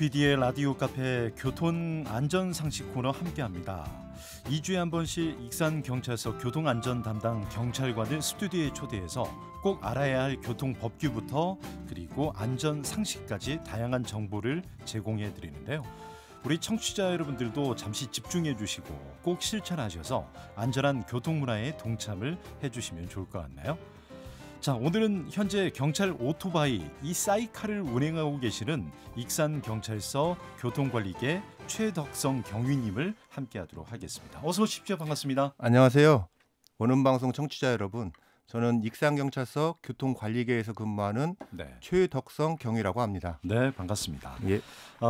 OBD의 라디오 카페 교통 안전 상식 코너 함께합니다. 2주에 한 번씩 익산경찰서 교통안전 담당 경찰관을 스튜디오에 초대해서 꼭 알아야 할 교통 법규부터 그리고 안전 상식까지 다양한 정보를 제공해 드리는데요. 우리 청취자 여러분들도 잠시 집중해 주시고 꼭 실천하셔서 안전한 교통문화에 동참을 해주시면 좋을 것 같나요? 자, 오늘은 현재 경찰 오토바이 이 사이카를 운행하고 계시는 익산경찰서 교통관리계 최덕성 경위님을 함께하도록 하겠습니다. 어서 오십시오. 반갑습니다. 안녕하세요. 오는방송 청취자 여러분. 저는 익산경찰서 교통관리계에서 근무하는 최덕성 경위라고 합니다. 네, 반갑습니다. 예.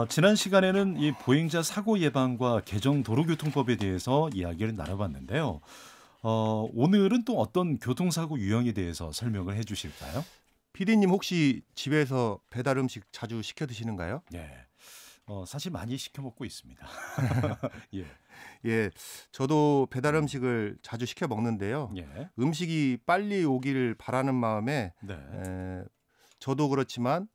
지난 시간에는 이 보행자 사고 예방과 개정 도로교통법에 대해서 이야기를 나눠봤는데요. 오늘은 또 어떤 교통사고 유형에 대해서 설명을 해 주실까요? PD님 혹시 집에서 배달 음식 자주 시켜 드시는가요? 네. 사실 많이 시켜 먹고 있습니다. 예. 예. 저도 배달 음식을 자주 시켜 먹는데요. 예. 음식이 빨리 오기를 바라는 마음에 저도 그렇지만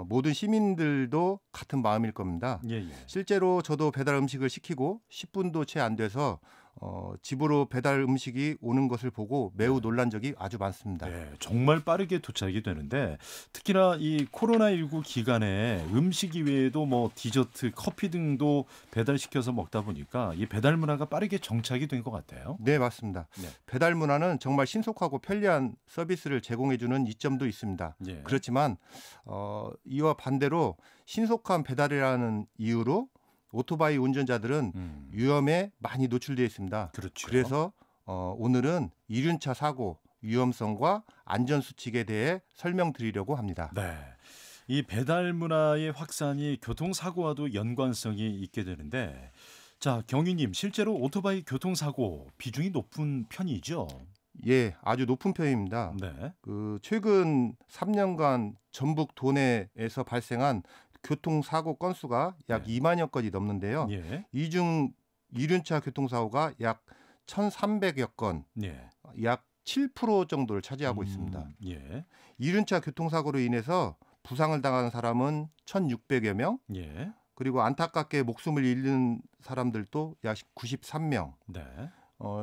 모든 시민들도 같은 마음일 겁니다. 예. 실제로 저도 배달 음식을 시키고 10분도 채 안 돼서 집으로 배달 음식이 오는 것을 보고 매우 놀란 적이 아주 많습니다. 네, 정말 빠르게 도착이 되는데 특히나 이 코로나19 기간에 음식 이외에도 뭐 디저트, 커피 등도 배달시켜서 먹다 보니까 이 배달 문화가 빠르게 정착이 된 것 같아요. 네, 맞습니다. 네. 배달 문화는 정말 신속하고 편리한 서비스를 제공해주는 이점도 있습니다. 예. 그렇지만 이와 반대로 신속한 배달이라는 이유로 오토바이 운전자들은 위험에 많이 노출되어 있습니다. 그렇죠. 그래서 오늘은 이륜차 사고 위험성과 안전수칙에 대해 설명드리려고 합니다. 네, 이 배달 문화의 확산이 교통사고와도 연관성이 있게 되는데 자, 경위님 실제로 오토바이 교통사고 비중이 높은 편이죠? 예, 아주 높은 편입니다. 네. 최근 3년간 전북 도내에서 발생한 교통사고 건수가 약 2만여 건이 넘는데요. 예. 이 중 이륜차 교통사고가 약 1,300여 건, 약 7% 정도를 차지하고 있습니다. 예. 이륜차 교통사고로 인해서 부상을 당한 사람은 1,600여 명, 그리고 안타깝게 목숨을 잃는 사람들도 약 93명. 네.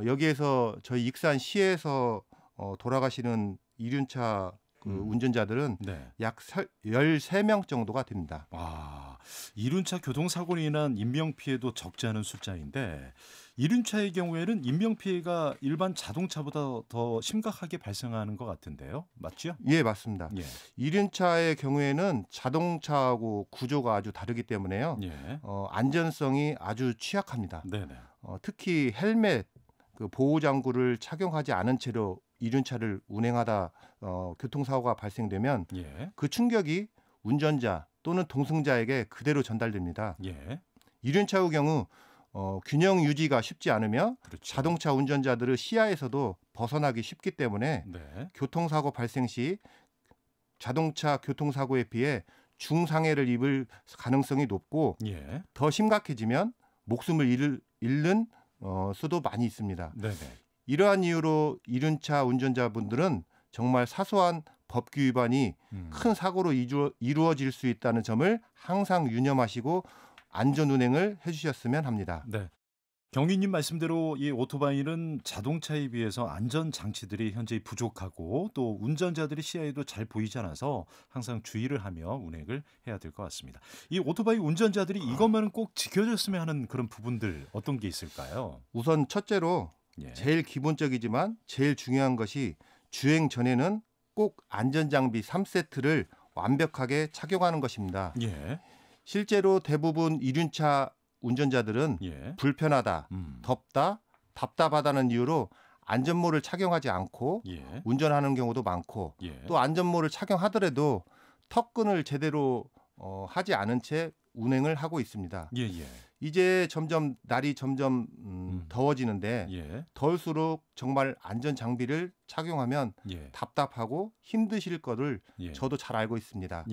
여기에서 저희 익산시에서 돌아가시는 이륜차 운전자들은 약 13명 정도가 됩니다. 이륜차 교통사고로 인한 인명피해도 적지 않은 숫자인데 이륜차의 경우에는 인명피해가 일반 자동차보다 더 심각하게 발생하는 것 같은데요. 맞죠? 예, 맞습니다. 이륜차의 경우에는 자동차하고 구조가 아주 다르기 때문에요. 안전성이 아주 취약합니다. 특히 헬멧, 보호장구를 착용하지 않은 채로 이륜차를 운행하다 교통사고가 발생되면 그 충격이 운전자 또는 동승자에게 그대로 전달됩니다. 이륜차의 경우 균형 유지가 쉽지 않으며 자동차 운전자들의 시야에서도 벗어나기 쉽기 때문에 교통사고 발생 시 자동차 교통사고에 비해 중상해를 입을 가능성이 높고 더 심각해지면 목숨을 잃는 수도 많이 있습니다. 이러한 이유로 이륜차 운전자분들은 정말 사소한 법규 위반이 큰 사고로 이루어질 수 있다는 점을 항상 유념하시고 안전운행을 해주셨으면 합니다. 네. 경위님 말씀대로 이 오토바이는 자동차에 비해서 안전장치들이 현재 부족하고 또 운전자들의 시야에도 잘 보이지 않아서 항상 주의를 하며 운행을 해야 될 것 같습니다. 이 오토바이 운전자들이 이것만은 꼭 지켜줬으면 하는 그런 부분들 어떤 게 있을까요? 우선 첫째로 제일 기본적이지만 제일 중요한 것이 주행 전에는 꼭 안전장비 3세트를 완벽하게 착용하는 것입니다. 실제로 대부분 이륜차 운전자들은 불편하다, 덥다, 답답하다는 이유로 안전모를 착용하지 않고 운전하는 경우도 많고 또 안전모를 착용하더라도 턱끈을 제대로 하지 않은 채 운행을 하고 있습니다. 이제 날이 점점 더워지는데 더울수록 정말 안전 장비를 착용하면 답답하고 힘드실 거를 저도 잘 알고 있습니다.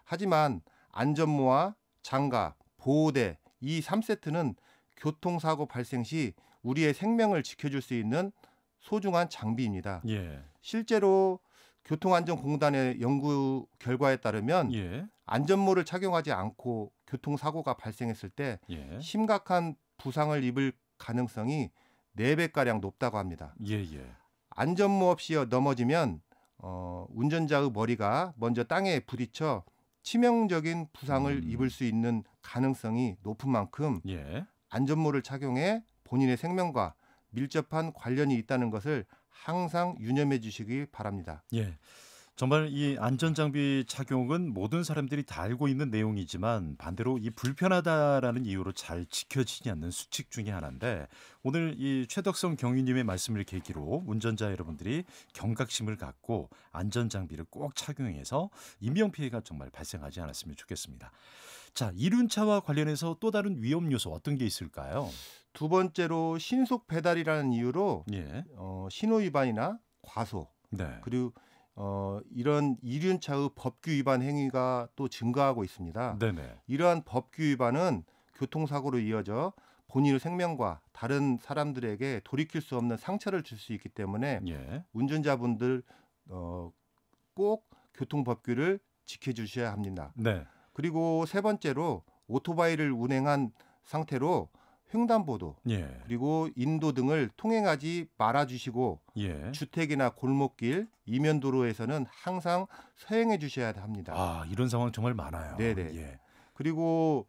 하지만 안전모와 장갑, 보호대 이 3세트는 교통사고 발생 시 우리의 생명을 지켜줄 수 있는 소중한 장비입니다. 실제로 교통안전공단의 연구 결과에 따르면 안전모를 착용하지 않고 교통사고가 발생했을 때 예. 심각한 부상을 입을 가능성이 4배가량 높다고 합니다. 예. 안전모 없이 넘어지면 운전자의 머리가 먼저 땅에 부딪혀 치명적인 부상을 입을 수 있는 가능성이 높은 만큼 예. 안전모를 착용해 본인의 생명과 밀접한 관련이 있다는 것을 항상 유념해 주시기 바랍니다. 예. 정말 이 안전장비 착용은 모든 사람들이 다 알고 있는 내용이지만 반대로 이 불편하다라는 이유로 잘 지켜지지 않는 수칙 중에 하나인데 오늘 이 최덕성 경위님의 말씀을 계기로 운전자 여러분들이 경각심을 갖고 안전장비를 꼭 착용해서 인명피해가 정말 발생하지 않았으면 좋겠습니다. 자, 이륜차와 관련해서 또 다른 위험 요소 어떤 게 있을까요? 두 번째로 신속 배달이라는 이유로 예. 신호 위반이나 과속 네. 그리고 이런 이륜차의 법규 위반 행위가 또 증가하고 있습니다. 네네. 이러한 법규 위반은 교통사고로 이어져 본인의 생명과 다른 사람들에게 돌이킬 수 없는 상처를 줄 수 있기 때문에 예. 운전자분들 꼭 교통법규를 지켜주셔야 합니다. 네. 그리고 세 번째로 오토바이를 운행한 상태로 횡단보도 예. 그리고 인도 등을 통행하지 말아주시고 예. 주택이나 골목길, 이면도로에서는 항상 서행해 주셔야 합니다. 아, 이런 상황 정말 많아요. 네네. 예. 그리고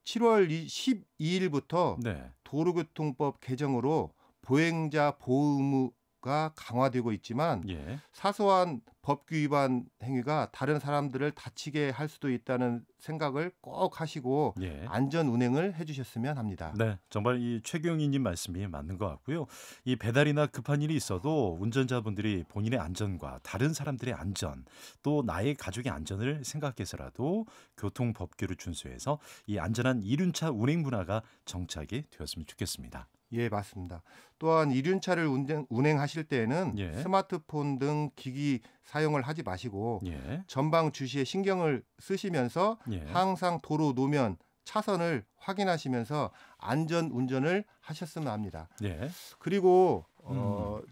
7월 12일부터 네. 도로교통법 개정으로 보행자 보호 의무가 강화되고 있지만 예. 사소한 법규 위반 행위가 다른 사람들을 다치게 할 수도 있다는 생각을 꼭 하시고 예. 안전 운행을 해주셨으면 합니다. 네, 정말 이 최경희님 말씀이 맞는 것 같고요. 이 배달이나 급한 일이 있어도 운전자분들이 본인의 안전과 다른 사람들의 안전, 또 나의 가족의 안전을 생각해서라도 교통 법규를 준수해서 이 안전한 이륜차 운행 문화가 정착이 되었으면 좋겠습니다. 예, 맞습니다. 또한 이륜차를 운행하실 때에는 예. 스마트폰 등 기기 사용을 하지 마시고 예. 전방 주시에 신경을 쓰시면서 예. 항상 도로 노면 차선을 확인하시면서 안전 운전을 하셨으면 합니다. 예. 그리고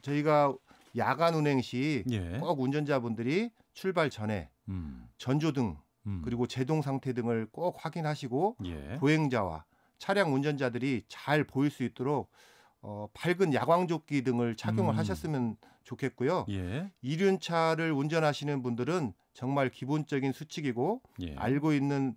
저희가 야간 운행 시 예. 꼭 운전자분들이 출발 전에 전조등 그리고 제동 상태 등을 꼭 확인하시고 예. 보행자와 차량 운전자들이 잘 보일 수 있도록 밝은 야광조끼 등을 착용을 하셨으면 좋겠고요. 예. 이륜차를 운전하시는 분들은 정말 기본적인 수칙이고 예. 알고 있는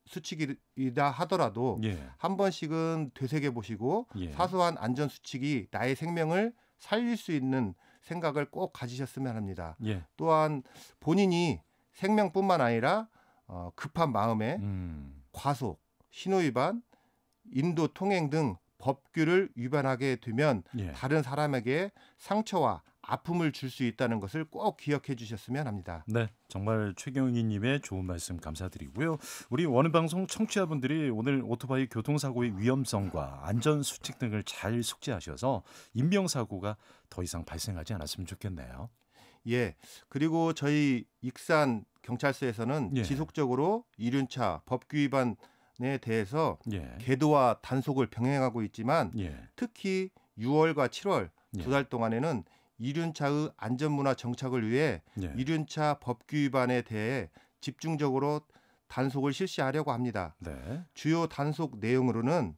수칙이다 하더라도 예. 한 번씩은 되새겨 보시고 예. 사소한 안전 수칙이 나의 생명을 살릴 수 있는 생각을 꼭 가지셨으면 합니다. 예. 또한 본인이 생명뿐만 아니라 급한 마음에 과속, 신호위반, 인도 통행 등 법규를 위반하게 되면 예. 다른 사람에게 상처와 아픔을 줄 수 있다는 것을 꼭 기억해 주셨으면 합니다. 네, 정말 최경희님의 좋은 말씀 감사드리고요. 우리 원음방송 청취자분들이 오늘 오토바이 교통사고의 위험성과 안전 수칙 등을 잘 숙지하셔서 인명사고가 더 이상 발생하지 않았으면 좋겠네요. 예, 그리고 저희 익산 경찰서에서는 예. 지속적으로 이륜차 법규 위반에 대해서 예. 계도와 단속을 병행하고 있지만 예. 특히 6월과 7월 예. 두 달 동안에는 이륜차의 안전문화 정착을 위해 예. 이륜차 법규 위반에 대해 집중적으로 단속을 실시하려고 합니다. 네. 주요 단속 내용으로는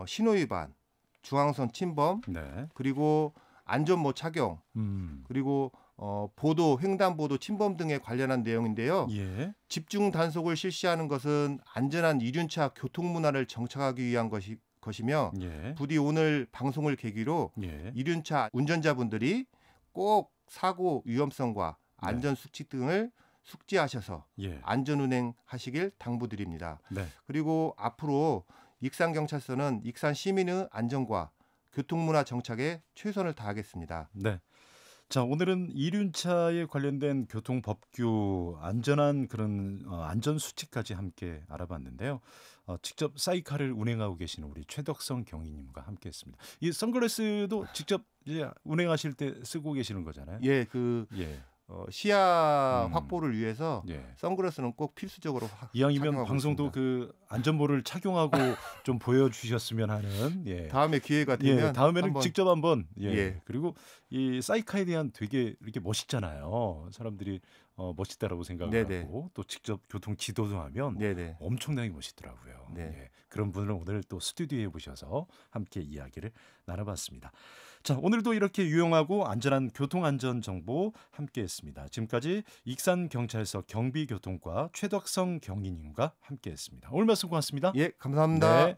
신호 위반, 중앙선 침범, 네. 그리고 안전모 착용, 그리고 보도, 횡단보도 침범 등에 관련한 내용인데요. 예. 집중 단속을 실시하는 것은 안전한 이륜차 교통 문화를 정착하기 위한 것이며 예. 부디 오늘 방송을 계기로 예. 이륜차 운전자분들이 꼭 사고 위험성과 안전 수칙 등을 숙지하셔서 예. 안전 운행하시길 당부드립니다. 네. 그리고 앞으로 익산경찰서는 익산 시민의 안전과 교통문화 정착에 최선을 다하겠습니다. 네. 자, 오늘은 이륜차에 관련된 교통법규, 안전한 그런 안전 수칙까지 함께 알아봤는데요. 직접 사이카를 운행하고 계시는 우리 최덕성 경위님과 함께했습니다. 이 선글라스도 직접 이제 운행하실 때 쓰고 계시는 거잖아요. 예, 예. 시야 확보를 위해서 선글라스는 꼭 필수적으로 이왕이면 방송도 있습니다. 그 안전모를 착용하고 좀 보여주셨으면 하는 다음에 기회가 되면 다음에는 한번. 직접 한번 그리고 이 사이카에 대한 되게 이렇게 멋있잖아요. 사람들이 멋있다라고 생각을 하고 또 직접 교통 지도도 하면 엄청나게 멋있더라고요. 그런 분을 오늘 또 스튜디오에 모셔서 함께 이야기를 나눠봤습니다. 자, 오늘도 이렇게 유용하고 안전한 교통안전 정보 함께했습니다. 지금까지 익산경찰서 경비교통과 최덕성 경위님과 함께했습니다. 오늘 말씀 고맙습니다. 예, 감사합니다. 네.